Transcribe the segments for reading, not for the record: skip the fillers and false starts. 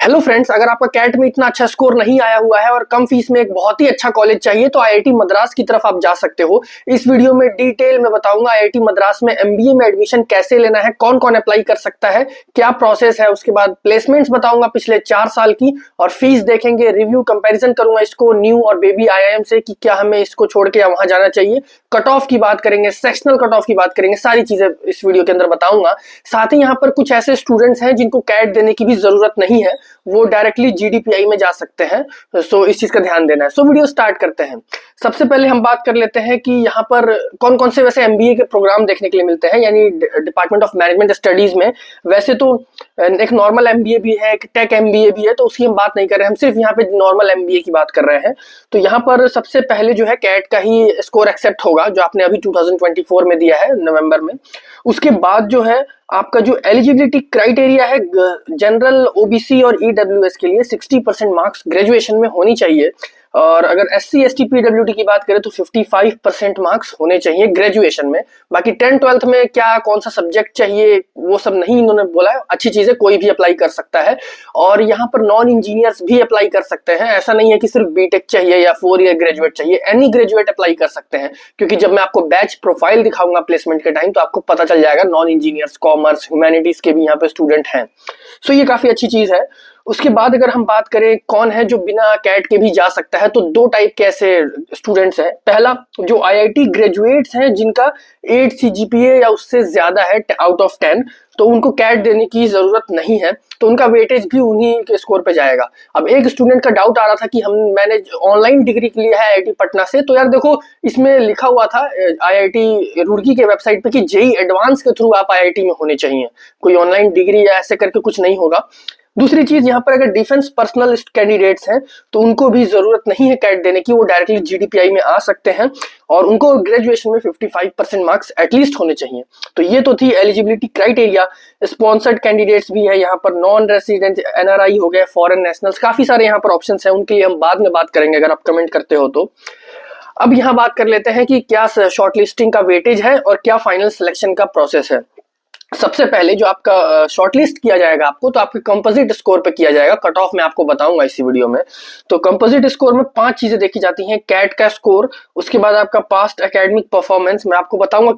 Hello friends, अगर आपका cat में इतना अच्छा स्कोर नहीं आया हुआ है और कम फीस में एक बहुत ही अच्छा कॉलेज चाहिए तो आईआईटी मद्रास की तरफ आप जा सकते हो। इस वीडियो में डिटेल में बताऊंगा आईआईटी मद्रास में एमबीए में एडमिशन कैसे लेना है, कौन कौन अप्लाई कर सकता है, क्या प्रोसेस है, उसके बाद प्लेसमेंट्स बताऊंगा पिछले 4 साल की, और फीस देखेंगे, रिव्यू कंपेरिजन करूंगा इसको न्यू और बेबी आईआईएम से कि क्या हमें इसको छोड़ के वहां जाना चाहिए, कट ऑफ की बात करेंगे, सेक्शनल कट ऑफ की बात करेंगे, सारी चीजें इस वीडियो के अंदर बताऊंगा। साथ ही यहाँ पर कुछ ऐसे स्टूडेंट्स हैं जिनको कैट देने की भी जरूरत नहीं है, वो डायरेक्टली जीडीपीआई में जा सकते हैं। सो इस चीज का ध्यान देना है। सो वीडियो स्टार्ट करते हैं। सबसे पहले हम बात कर लेते हैं कि यहाँ पर कौन कौन से वैसे एमबीए के प्रोग्राम देखने के लिए मिलते हैं, यानी डिपार्टमेंट ऑफ मैनेजमेंट स्टडीज में। वैसे तो एक नॉर्मल एमबीए भी है, एक टेक एमबीए भी है, तो उसकी हम बात नहीं कर रहे हैं, हम सिर्फ यहाँ पे नॉर्मल एमबीए की बात कर रहे हैं। तो यहाँ पर सबसे पहले जो है कैट का ही स्कोर एक्सेप्ट होगा, जो आपने अभी 2024 में दिया है नवंबर में। उसके बाद जो है आपका जो एलिजिबिलिटी क्राइटेरिया है जनरल, ओबीसी और ईडब्ल्यूएस के लिए 60% मार्क्स ग्रेजुएशन में होनी चाहिए, और अगर एससी एसटी पीडब्ल्यूडी की बात करें तो 55% मार्क्स होने चाहिए ग्रेजुएशन में। बाकी 10th-12th में क्या कौन सा सब्जेक्ट चाहिए वो सब नहीं इन्होंने बोला है, अच्छी चीज है, कोई भी अप्लाई कर सकता है। और यहाँ पर नॉन इंजीनियर्स भी अप्लाई कर सकते हैं, ऐसा नहीं है कि सिर्फ बीटेक चाहिए या 4 ईयर ग्रेजुएट चाहिए, एनी ग्रेजुएट अप्लाई कर सकते हैं, क्योंकि जब मैं आपको बैच प्रोफाइल दिखाऊंगा प्लेसमेंट के टाइम तो आपको पता चल जाएगा नॉन इंजीनियर्स, कॉमर्स, ह्यूमैनिटीज के भी यहाँ पे स्टूडेंट हैं। सो ये काफी अच्छी चीज है। उसके बाद अगर हम बात करें कौन है जो बिना कैट के भी जा सकता है, तो 2 टाइप के ऐसे स्टूडेंट्स हैं। पहला, जो आईआईटी ग्रेजुएट्स हैं जिनका 8 सीजीपीए या उससे ज्यादा है आउट ऑफ 10, तो उनको कैट देने की जरूरत नहीं है, तो उनका वेटेज भी उन्हीं के स्कोर पे जाएगा। अब एक स्टूडेंट का डाउट आ रहा था कि मैंने ऑनलाइन डिग्री के लिए है आईआईटी पटना से, तो यार देखो इसमें लिखा हुआ था आईआईटी रुड़की के वेबसाइट पे कि जेई एडवांस के थ्रू आप आईआईटी में होने चाहिए, कोई ऑनलाइन डिग्री या ऐसे करके कुछ नहीं होगा। दूसरी चीज, यहाँ पर अगर डिफेंस पर्सनल कैंडिडेट्स हैं तो उनको भी जरूरत नहीं है कैट देने की, वो डायरेक्टली जीडीपीआई में आ सकते हैं, और उनको ग्रेजुएशन में 55% मार्क्स एटलीस्ट होने चाहिए। तो ये तो थी एलिजिबिलिटी क्राइटेरिया। स्पॉन्सर्ड कैंडिडेट्स भी है यहाँ पर, नॉन रेसिडेंट एनआरआई हो गए, फॉरेन नेशनल्स, काफी सारे यहाँ पर ऑप्शंस हैं, उनके लिए हम बाद में बात करेंगे अगर आप कमेंट करते हो तो। अब यहाँ बात कर लेते हैं कि क्या शॉर्टलिस्टिंग का वेटेज है और क्या फाइनल सिलेक्शन का प्रोसेस है। सबसे पहले जो आपका शॉर्टलिस्ट किया जाएगा आपको, तो आपके कंपोजिट स्कोर पे किया जाएगा, कट ऑफ मैं आपको बताऊंगा इसी वीडियो में। तो कंपोजिट स्कोर में 5 चीजें देखी जाती हैं, कैट का स्कोर, उसके बाद आपका पास्ट एकेडमिक परफॉर्मेंस, मैं आपको बताऊंगा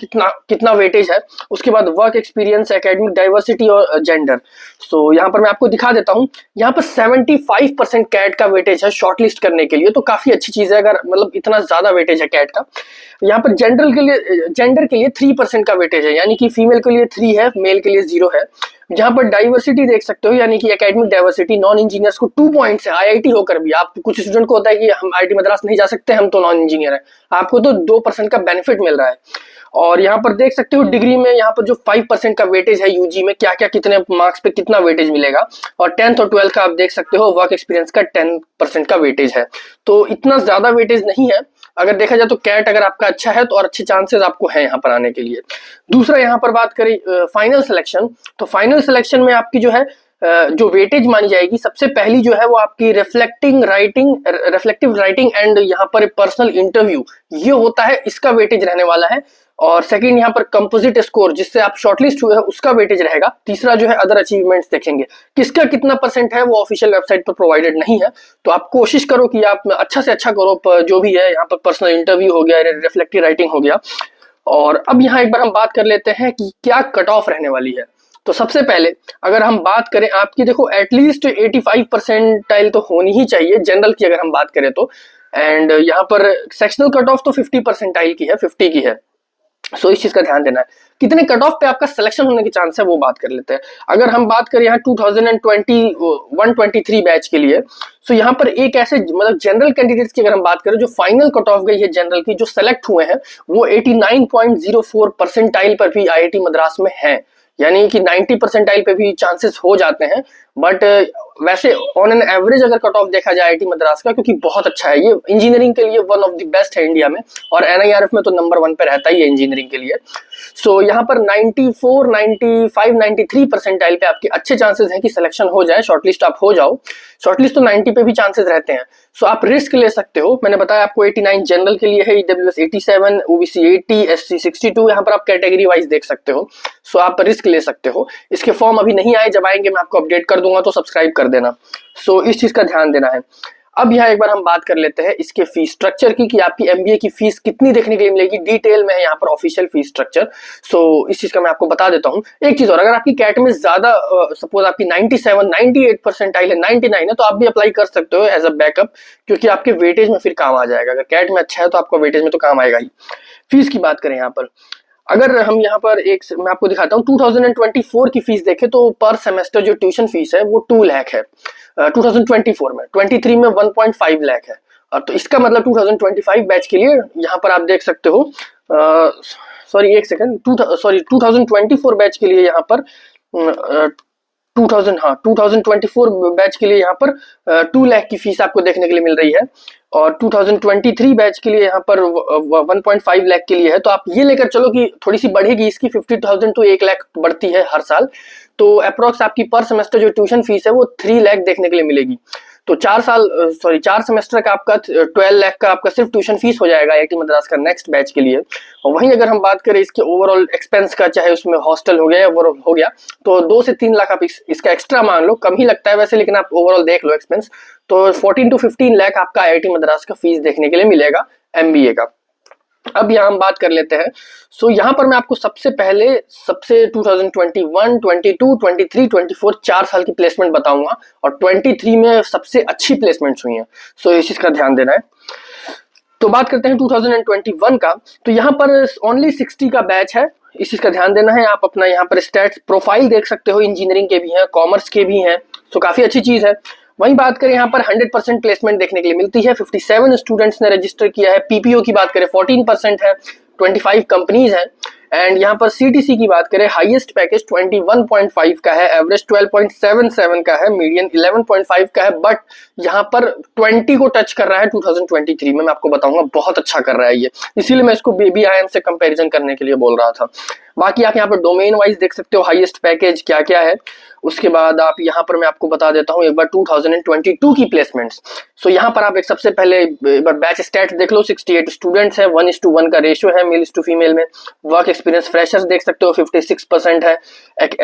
कितना वेटेज है, उसके बाद वर्क एक्सपीरियंस, एकेडमिक डाइवर्सिटी और जेंडर। सो यहाँ पर मैं आपको दिखा देता हूँ, यहाँ पर 75% कैट का वेटेज है शॉर्टलिस्ट करने के लिए, तो काफी अच्छी चीज है, अगर मतलब इतना ज्यादा वेटेज है कैट का। यहाँ पर जेंडर के लिए 3% का वेटेज है, यानी कि फीमेल के लिए 3 है, मेल के लिए 0 है। जहां पर डाइवर्सिटी देख सकते हो, यानी कि एकेडमिक डाइवर्सिटी, नॉन इंजीनियर्स को 2 पॉइंट्स है आईआईटी होकर भी। आप कुछ स्टूडेंट को होता है कि हम आईआईटी मद्रास नहीं जा सकते, हम तो नॉन इंजीनियर है, आपको तो 2% का बेनिफिट मिल रहा है। और यहाँ पर देख सकते हो डिग्री में यहाँ पर जो 5% का वेटेज है यूजी में, क्या क्या कितने मार्क्स पे कितना वेटेज मिलेगा, और 10th और 12th का आप देख सकते हो वर्क एक्सपीरियंस का 10% का वेटेज है। तो इतना ज्यादा वेटेज नहीं है, अगर देखा जाए तो कैट अगर आपका अच्छा है तो और अच्छे चांसेस आपको है यहाँ पर आने के लिए। दूसरा, यहाँ पर बात करें फाइनल सिलेक्शन, तो फाइनल सिलेक्शन में आपकी जो है जो वेटेज मानी जाएगी, सबसे पहली जो है वो आपकी रिफ्लेक्टिव राइटिंग एंड यहाँ पर पर्सनल इंटरव्यू, ये होता है, इसका वेटेज रहने वाला है। और सेकंड यहाँ पर कंपोजिट स्कोर, जिससे आप शॉर्टलिस्ट हुए हैं, उसका वेटेज रहेगा। तीसरा जो है अदर अचीवमेंट्स देखेंगे, किसका कितना परसेंट है वो ऑफिशियल वेबसाइट पर प्रोवाइडेड नहीं है, तो आप कोशिश करो कि आप अच्छा से अच्छा करो, जो भी है यहाँ पर पर्सनल इंटरव्यू हो गया, रिफ्लेक्टिव राइटिंग हो गया। और अब यहाँ एक बार हम बात कर लेते हैं कि क्या कट ऑफ रहने वाली है। तो सबसे पहले अगर हम बात करें आपकी, देखो एटलीस्ट 85% तो होनी ही चाहिए जनरल की अगर हम बात करें तो, एंड यहाँ पर सेक्शनल कट ऑफ तो 50% की है, 50 की है। सो इस चीज का ध्यान देना है। कितने कट ऑफ पे आपका सिलेक्शन होने की चांस है वो बात कर लेते हैं। अगर हम बात करें यहाँ 2021-23 बैच के लिए, सो यहाँ पर एक ऐसे मतलब जनरल कैंडिडेट्स की अगर हम बात करें, जो फाइनल कट ऑफ गई है जनरल की, जो सेलेक्ट हुए हैं वो 89.04 परसेंटाइल पर भी आईआईटी मद्रास में है, यानी कि 90 परसेंटाइल पे भी चांसेस हो जाते हैं। बट वैसे ऑन एन एवरेज अगर कट ऑफ देखा जाए आईआईटी मद्रास का, क्योंकि बहुत अच्छा है ये, इंजीनियरिंग के लिए वन ऑफ द बेस्ट है इंडिया में, और एनआईआरएफ में तो नंबर 1 पे रहता ही है इंजीनियरिंग के लिए। सो यहाँ पर 94, 95, 93 परसेंटाइल पे आपके अच्छे चांसेस हैं कि सिलेक्शन हो जाए, शॉर्टलिस्ट आप हो जाओ। शॉर्टलिस्ट तो 90 पे भी चांसेस रहते हैं। सो आप रिस्क ले सकते हो। मैंने बताया आपको 89 जनरल के लिए है, ईडब्ल्यूएस 87, ओबीसी 80, एससी 62, यहाँ पर आप कैटेगरी वाइज देख सकते हो। सो आप रिस्क ले सकते हो। इसके फॉर्म अभी नहीं आए, जब आएंगे मैं आपको अपडेट कर दूंगा, तो सब्सक्राइब कर देना। सो इस चीज का ध्यान देना है। अब यहाँ एक बार हम बात कर लेते हैं इसके फीस स्ट्रक्चर की, कि आपकी एमबीए की फीस कितनी देखने के लिए मिलेगी। डिटेल में है यहाँ पर ऑफिशियल फीस स्ट्रक्चर। सो इस चीज का मैं आपको बता देता हूँ। एक चीज और, अगर आपकी कैट में ज्यादा सपोज आपकी 97, 98 परसेंटाइल है, 99 है, तो आप भी अप्लाई कर सकते हो एज अ बैकअप, क्योंकि आपके वेटेज में फिर काम आ जाएगा। अगर कैट में अच्छा है तो आपका वेटेज में तो काम आएगा ही। फीस की बात करें यहाँ पर, अगर हम यहाँ पर मैं आपको दिखाता हूँ 2024 की फीस देखें तो पर सेमेस्टर जो ट्यूशन फीस है वो 2 लाख है 2024 में। 23 में 1.5 लाख है। तो इसका मतलब 2025 बैच के लिए यहाँ पर आप देख सकते हो, सॉरी एक सेकेंड, 2024 बैच के लिए यहाँ पर 2024 बैच के लिए यहाँ पर 2 लाख की फीस आपको देखने के लिए मिल रही है, और 2023 बैच के लिए यहाँ पर 1.5 लाख के लिए है। तो आप ये लेकर चलो कि थोड़ी सी बढ़ेगी इसकी, 50,000 टू 1 लाख बढ़ती है हर साल। तो अप्रोक्स आपकी पर सेमेस्टर जो ट्यूशन फीस है वो 3 लाख देखने के लिए मिलेगी। तो 4 सेमेस्टर का आपका 12 लाख का आपका सिर्फ ट्यूशन फीस हो जाएगा आईआईटी मद्रास का नेक्स्ट बैच के लिए। और वहीं अगर हम बात करें इसके ओवरऑल एक्सपेंस का, चाहे उसमें हॉस्टल हो गया या ओवरऑल हो गया, तो 2 से 3 लाख आप इसका एक्स्ट्रा मान लो। कम ही लगता है वैसे, लेकिन आप ओवरऑल देख लो एक्सपेंस, तो 14 टू 15 लाख आपका आईआईटी मद्रास का फीस देखने के लिए मिलेगा एमबीए का। अब यहाँ हम बात कर लेते हैं। सो यहाँ पर मैं आपको सबसे 2021, 22, 23, 24 4 साल की प्लेसमेंट बताऊंगा, और 23 में सबसे अच्छी प्लेसमेंट्स हुई हैं। सो इस चीज का ध्यान देना है। तो बात करते हैं 2021 का, तो यहाँ पर ओनली 60 का बैच है। इस चीज का ध्यान देना है। आप अपना यहाँ पर स्टैट्स प्रोफाइल देख सकते हो, इंजीनियरिंग के भी हैं, कॉमर्स के भी हैं। सो काफी अच्छी चीज है। वहीं बात करें यहाँ पर 100% प्लेसमेंट देखने के लिए मिलती है। 57 स्टूडेंट्स ने रजिस्टर किया है। पीपीओ की बात करें 14% है, 25 कंपनीज हैं। एंड यहाँ पर सीटीसी की बात करें, हाईएस्ट पैकेज 21.5 का है, एवरेज 12.77 का है, मीडियन 11.5 का है। बट यहाँ पर 20 को टच कर रहा है 2023 में। मैं आपको बताऊंगा बहुत अच्छा कर रहा है ये, इसीलिए मैं इसको बीबीआईएम से कंपैरिजन करने के लिए बोल रहा था। बाकी आप यहाँ पर डोमेन वाइज देख सकते हो हाईएस्ट पैकेज क्या क्या है। उसके बाद आप यहाँ पर मैं आपको बता देता हूँ एक बार 2022 की प्लेसमेंट्स। सो यहाँ पर आप एक सबसे पहले एक बार बैच स्टैट्स देख लो। 68 स्टूडेंट्स है, 1:1 का रेशियो है मेल टू फीमेल में। वर्क एक्सपीरियंस फ्रेशर्स देख सकते हो 56% है।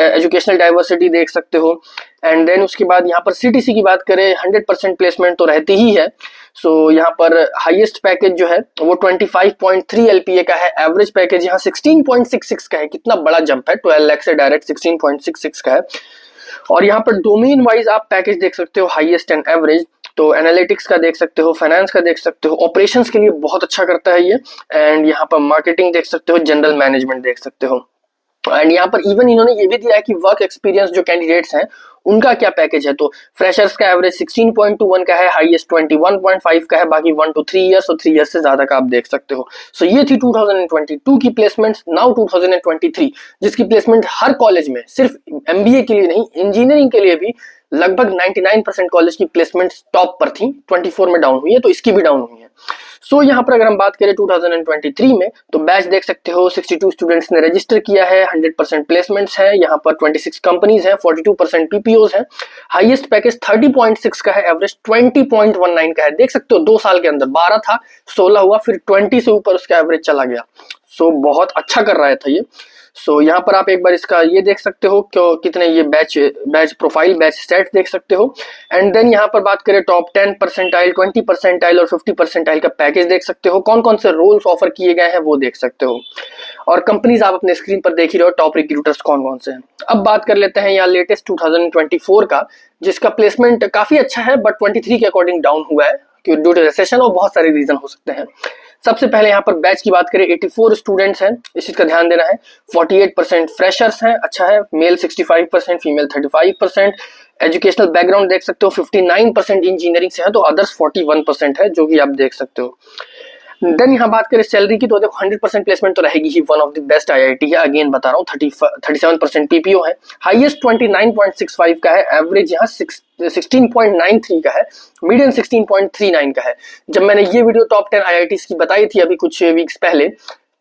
एजुकेशनल डाइवर्सिटी देख सकते हो। एंड देन उसके बाद यहाँ पर सीटीसी की बात करें 100% प्लेसमेंट तो रहती ही है। सो यहाँ पर हाईएस्ट पैकेज जो है वो 25.3 एलपीए का है। एवरेज पैकेज यहाँ 16.66 का है। कितना बड़ा जंप है, 12 लाख से डायरेक्ट 16.66 का है। और यहाँ पर डोमेन वाइज आप पैकेज देख सकते हो हाईएस्ट एंड एवरेज। तो एनालिटिक्स का देख सकते हो, फाइनेंस का देख सकते हो, ऑपरेशंस के लिए बहुत अच्छा करता है ये। एंड यहाँ पर मार्केटिंग देख सकते हो, जनरल मैनेजमेंट देख सकते हो। एंड यहाँ पर इवन इन्होंने ये भी दिया है कि वर्क एक्सपीरियंस जो कैंडिडेट्स हैं उनका क्या पैकेज है। तो फ्रेशर्स का एवरेज 16.21 का है, हाईएस्ट 21.5 का है, बाकी 1 to 3 ईयर्स और 3 ईयर्स से ज्यादा का आप देख सकते हो। सो ये थी 2022 की प्लेसमेंट। नाउ 2023 जिसकी प्लेसमेंट हर कॉलेज में, सिर्फ एमबीए के लिए नहीं, इंजीनियरिंग के लिए भी लगभग 99% कॉलेज की प्लेसमेंट टॉप पर थी। 24 में डाउन हुई है, तो इसकी भी डाउन हुई है। सो यहाँ पर अगर हम बात करें 2023 में, तो बैच देख सकते हो 62 स्टूडेंट्स ने रजिस्टर किया है, 100% प्लेसमेंट्स है। यहाँ पर 26 कंपनीज हैं, 42% पीपीओज हैं। हाईएस्ट पैकेज 30.6 का है, एवरेज 20.19 का है। देख सकते हो 2 साल के अंदर 12 था, 16 हुआ, फिर 20 से ऊपर उसका एवरेज चला गया। सो बहुत अच्छा कर रहा था ये। सो यहाँ पर आप एक बार इसका ये देख सकते हो क्यों कितने ये बैच प्रोफाइल, बैच स्टैट्स देख सकते हो। एंड देन यहाँ पर बात करें टॉप 10 परसेंटाइल, 20 परसेंटाइल और 50 परसेंटाइल का पैकेज देख सकते हो। कौन कौन से रोल्स ऑफर किए गए हैं वो देख सकते हो। और कंपनीज आप अपने स्क्रीन पर देख ही रहे हो, टॉप रिक्रूटर्स कौन कौन से हैं। अब बात कर लेते हैं यहाँ लेटेस्ट 2024 का, जिसका प्लेसमेंट काफी अच्छा है, बट 23 के अकॉर्डिंग डाउन हुआ है ड्यू टू रिसेशन, और बहुत सारे रीजन हो सकते हैं। सबसे पहले यहाँ पर बैच की बात करें 84 स्टूडेंट्स हैं, इस चीज का ध्यान देना है। 48% फ्रेशर्स हैं, अच्छा है। Mail 65%, female 35%। एजुकेशनल बैकग्राउंड देख सकते हो 59% इंजीनियरिंग से है, तो अदर्स 41% है, जो कि आप देख सकते हो। देन यहाँ बात करें सैलरी की, तो देखो 100% प्लेसमेंट तो रहेगी ही, one of the best IIT है, अगेन बता रहा हूँ। 37% पीपीओ है, हाईएस्ट 29.65 का है, एवरेज यहाँ 16.93 का है, मीडियन 16.39 का है। जब मैंने ये वीडियो टॉप 10 आईआईटीज की बताई थी अभी कुछ वीक्स पहले,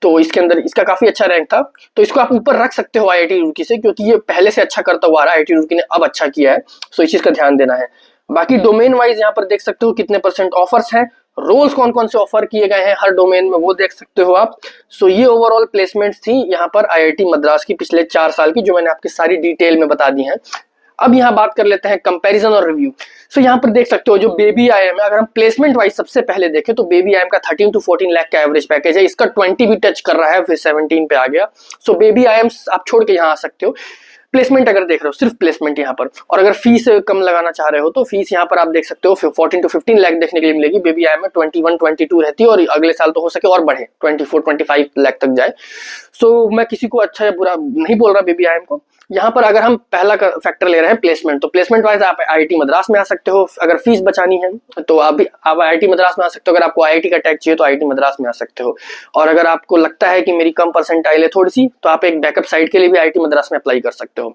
तो इसके अंदर इसका काफी अच्छा रैंक था, तो इसको आप ऊपर रख सकते हो IIT रुड़की से, क्योंकि ये पहले से अच्छा करता हुआ आ रहा है, IIT रुड़की ने अब अच्छा किया है। सो इस चीज का ध्यान देना है। बाकी डोमेन वाइज यहाँ पर देख सकते हो कितने % ऑफर्स हैं, रोल्स कौन कौन से ऑफर किए गए हैं हर डोमेन में, वो देख सकते हो आप। सो ये ओवरऑल प्लेसमेंट्स थी यहाँ पर IIT मद्रास की पिछले 4 साल की, जो मैंने आपकी सारी डिटेल में बता दी हैं। अब यहाँ बात कर लेते हैं कंपैरिजन और रिव्यू। सो यहाँ पर देख सकते हो जो बेबी IIM है, अगर हम प्लेसमेंट वाइज सबसे पहले देखें तो बेबी IIM का 13 to 14 लाख का एवरेज पैकेज है, इसका 20 भी टच कर रहा है, फिर 17 पे आ गया। सो बेबी IIM आप छोड़ के यहाँ आ सकते हो। प्लेसमेंट अगर देख रहे हो, सिर्फ प्लेसमेंट यहाँ पर, और अगर फीस कम लगाना चाह रहे हो तो फीस यहाँ पर आप देख सकते हो 14 to 15 लाख देखने के लिए मिलेगी। बेबी IIM में 21, 22 रहती है, और अगले साल तो हो सके और बढ़े 24, 25 लाख तक जाए। सो मैं किसी को अच्छा या बुरा नहीं बोल रहा बेबी IIM को। यहाँ पर अगर हम पहला फैक्टर ले रहे हैं प्लेसमेंट, तो प्लेसमेंट वाइज आप IIT मद्रास में आ सकते हो। अगर फीस बचानी है तो आप IIT मद्रास में आ सकते हो। अगर आपको IIT का टैग चाहिए तो IIT मद्रास में आ सकते हो। और अगर आपको लगता है कि मेरी कम परसेंटाइल है थोड़ी सी, तो आप एक बैकअप साइड के लिए भी IIT मद्रास में अप्लाई कर सकते हो।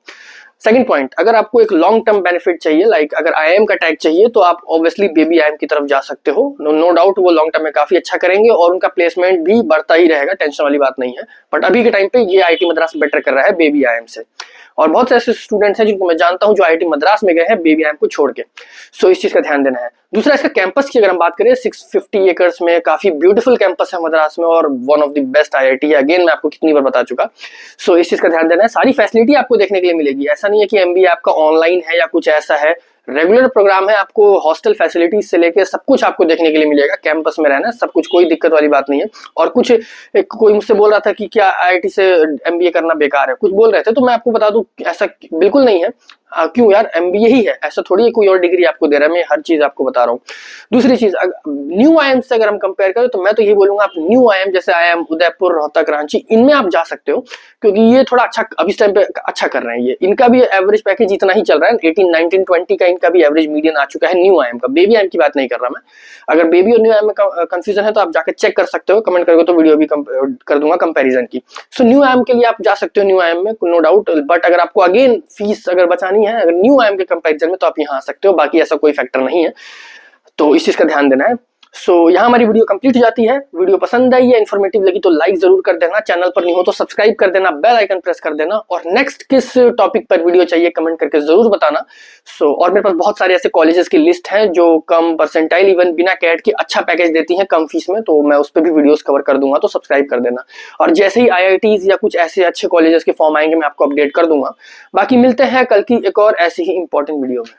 सेकंड पॉइंट, अगर आपको एक लॉन्ग टर्म बेनिफिट चाहिए, लाइक अगर IIM का टैग चाहिए, तो आप ऑब्वियसली बेबी IIM की तरफ जा सकते हो। नो डाउट वो लॉन्ग टर्म में काफी अच्छा करेंगे और उनका प्लेसमेंट भी बढ़ता ही रहेगा, टेंशन वाली बात नहीं है। बट अभी के टाइम पे ये IIT मद्रास बेटर कर रहा है बेबी IIM से। और बहुत से ऐसे स्टूडेंट्स हैं जिनको मैं जानता हूं जो IIT मद्रास में गए हैं बेबी IIM को छोड़ के। सो इस चीज का ध्यान देना है। दूसरा, इसका कैंपस की अगर हम बात करें, 650 एकर्स में काफी ब्यूटीफुल कैंपस है मद्रास में, और one of the best IIT है। अगेन मैं आपको कितनी बार बता चुका। सो इस चीज का ध्यान देना है। सारी फैसिलिटी आपको देखने के लिए मिलेगी, ऐसा नहीं है कि MBA आपका ऑनलाइन है या कुछ ऐसा है। रेगुलर प्रोग्राम है, आपको हॉस्टल फैसिलिटीज से लेके सब कुछ आपको देखने के लिए मिलेगा। कैंपस में रहना सब कुछ, कोई दिक्कत वाली बात नहीं है। और कुछ कोई मुझसे बोल रहा था कि क्या IIT से MBA करना बेकार है, कुछ बोल रहे थे, तो मैं आपको बता दूं ऐसा बिल्कुल नहीं है। क्यों यार, MBA ही है, ऐसा थोड़ी है कोई और डिग्री आपको दे रहा है। मैं हर चीज आपको बता रहा हूँ। दूसरी चीज, न्यू IIM से अगर हम कंपेयर करें तो मैं तो ये बोलूंगा आप न्यू IIM जैसे IIM उदयपुर, रोहतक, रांची, इनमें आप जा सकते हो, क्योंकि ये थोड़ा अच्छा अभी इस टाइम पे अच्छा कर रहे हैं। ये इनका भी एवरेज पैकेज इतना ही चल रहा है, 18, 19, 20 का इनका भी एवरेज मीडियन आ चुका है न्यू IIM का। बेबी IIM की बात नहीं कर रहा मैं। अगर बेबी और न्यू IIM में कंफ्यूजन है तो आप जाकर चेक कर सकते हो, कमेंट करके तो वीडियो भी कर दूंगा कंपैरिजन की। सो न्यू IIM के लिए आप जा सकते हो न्यू IIM में, नो डाउट। बट अगर आपको अगेन फीस अगर बचानी है अगर न्यू IIM के कंपैरिजन में, तो आप यहाँ आ सकते हो। बाकी ऐसा कोई फैक्टर नहीं है, तो इस चीज का ध्यान देना है। सो यहाँ हमारी वीडियो कंप्लीट हो जाती है। वीडियो पसंद आई है, इन्फॉर्मेटिव लगी तो लाइक जरूर कर देना, चैनल पर नहीं हो तो सब्सक्राइब कर देना, बेल आइकन प्रेस कर देना, और नेक्स्ट किस टॉपिक पर वीडियो चाहिए कमेंट करके जरूर बताना। और मेरे पास बहुत सारे ऐसे कॉलेजेस की लिस्ट है जो कम परसेंटाइल, इवन बिना कैट के अच्छा पैकेज देती हैं कम फीस में, तो मैं उस पर भी वीडियोस कवर कर दूंगा, तो सब्सक्राइब कर देना। और जैसे ही IITs या कुछ ऐसे अच्छे कॉलेजेस के फॉर्म आएंगे मैं आपको अपडेट कर दूंगा। बाकी मिलते हैं कल की एक और ऐसी ही इंपॉर्टेंट वीडियो में।